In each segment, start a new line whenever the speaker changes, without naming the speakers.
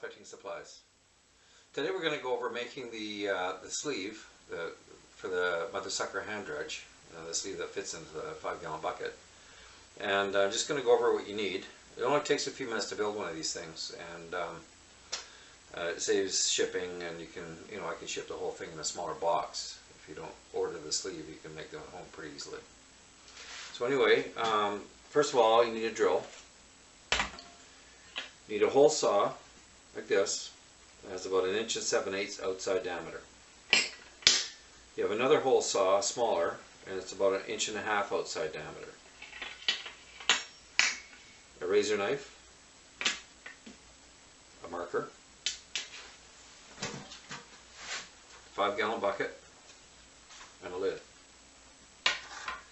prospecting supplies. Today we're going to go over making the sleeve for the MotherSucker hand dredge, the sleeve that fits into the 5-gallon bucket. And I'm just going to go over what you need. It only takes a few minutes to build one of these things, and it saves shipping, and I can ship the whole thing in a smaller box. If you don't order the sleeve, you can make them at home pretty easily. So anyway, first of all, you need a drill. You need a hole saw, like this. It has about 1 7/8 inches outside diameter. You have another hole saw, smaller, and it's about 1.5 inches outside diameter. A razor knife, a marker, 5-gallon bucket, and a lid.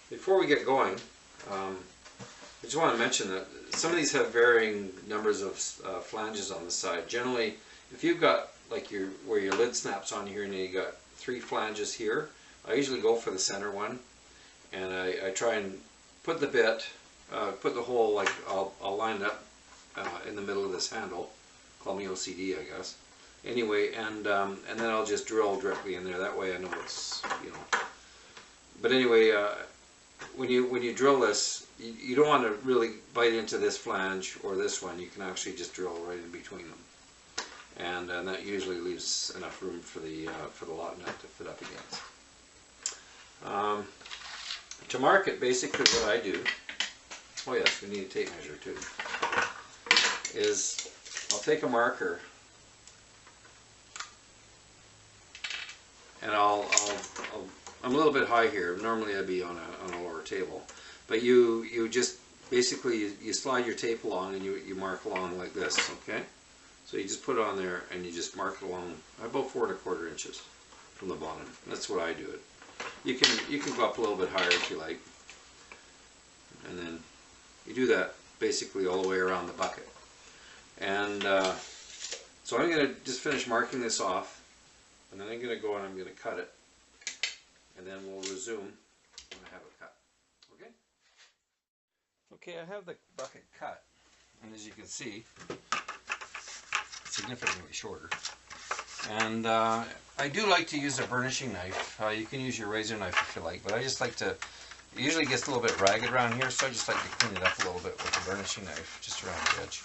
Before we get going, I just want to mention that some of these have varying numbers of flanges on the side. Generally, if you've got like where your lid snaps on here and you got 3 flanges here, I usually go for the center one, and I try and put the bit, put the hole, like I'll line it up in the middle of this handle. Call me OCD, I guess. Anyway, and then I'll just drill directly in there. That way I know it's, But anyway, when you drill this, you don't want to really bite into this flange or this one. You can actually just drill right in between them, and that usually leaves enough room for the lock nut to fit up against. To mark it, basically what I do, oh yes, we need a tape measure too, is I'll take a marker and I'm a little bit high here. Normally I'd be on a lower table, but you just basically you slide your tape along and you mark along like this. Okay, so you just put it on there and you just mark it along about 4 1/4 inches from the bottom. That's what I do it. You can go up a little bit higher if you like, and then you do that basically all the way around the bucket. And so I'm going to just finish marking this off, and then I'm going to go and I'm going to cut it, and then we'll resume when I have it cut. Okay? Okay, I have the bucket cut, and as you can see, it's significantly shorter. And I do like to use a burnishing knife. You can use your razor knife if you like, but I just like to, it usually gets a little bit ragged around here, so I just like to clean it up a little bit with the burnishing knife, just around the edge.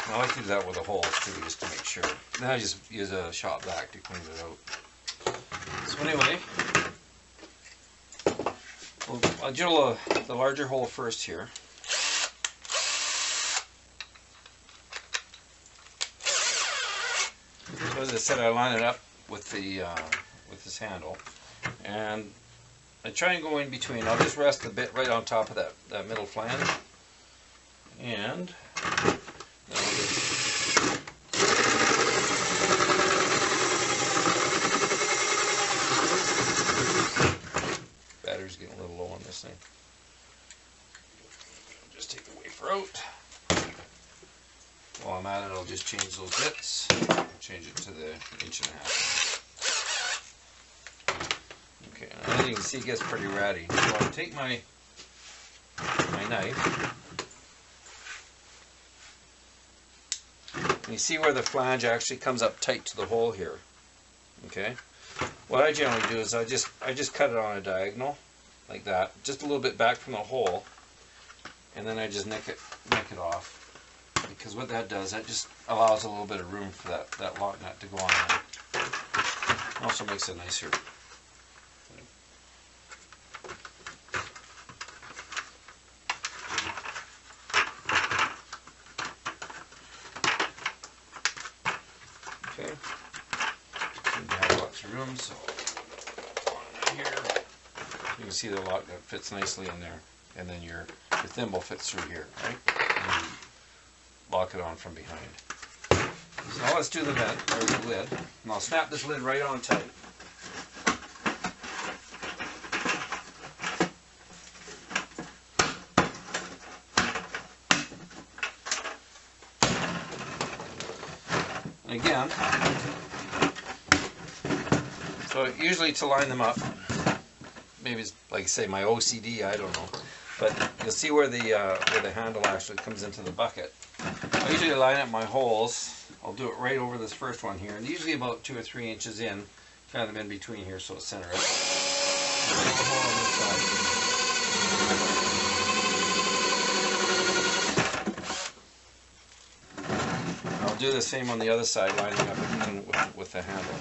And I like to do that with the holes too, just to make sure. Then I just use a shop vac to clean it out. So anyway, I'll drill the larger hole first here. So as I said, I line it up with with this handle, and I try and go in between. I'll just rest the bit right on top of that middle flange, and then I'll just battery's getting a little low on this thing. Just take the wafer out. While I'm at it, I'll just change those bits. Change it to the 1.5 inches. Okay, now as you can see, it gets pretty ratty. So I'll take my knife. And you see where the flange actually comes up tight to the hole here. Okay. What I generally do is I just cut it on a diagonal, like that, just a little bit back from the hole, and then I just nick it off. Because what that does, that just allows a little bit of room for that lock nut to go on there. It also makes it nicer. Okay. Seem to have lots of room, so on here. You can see the lock nut fits nicely in there, and then your thimble fits through here, right? Lock it on from behind. So now let's do the vent, or the lid, and I'll snap this lid right on tight. And again, so usually to line them up, maybe it's like say my OCD, I don't know, but you'll see where the handle actually comes into the bucket. I usually line up my holes I'll do it right over this first one here, and usually about 2 or 3 inches in, kind of in between here, so it's centered. I'll do the same on the other side, lining up again with the handle.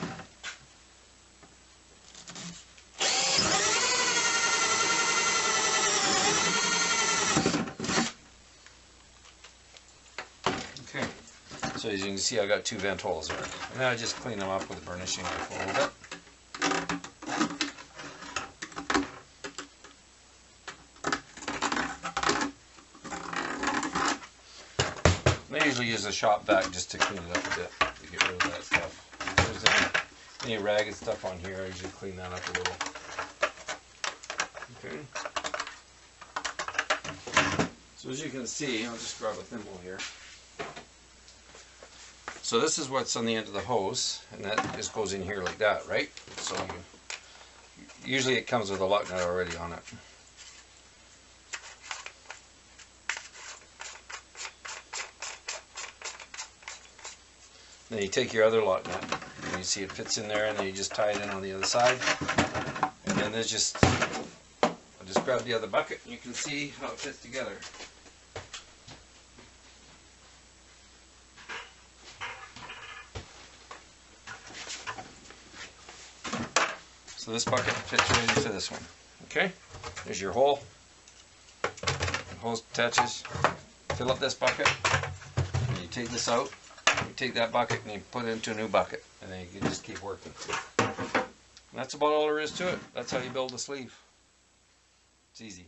Okay, so as you can see, I got 2 vent holes there. And now I just clean them up with a burnishing knife a little bit. I usually use a shop vac just to clean it up a bit, to get rid of that stuff. If there's any ragged stuff on here, I usually clean that up a little. Okay. So as you can see, I'll just grab a thimble here. So this is what's on the end of the hose, and that just goes in here like that, right? So usually it comes with a lock nut already on it. Then you take your other lock nut, and you see it fits in there, and then you just tie it in on the other side. And then there's just, I'll just grab the other bucket, and you can see how it fits together. So this bucket fits right into this one. Okay, there's your hole. The hose attaches. Fill up this bucket, and you take this out. You take that bucket and you put it into a new bucket, and then you can just keep working. And that's about all there is to it. That's how you build a sleeve. It's easy.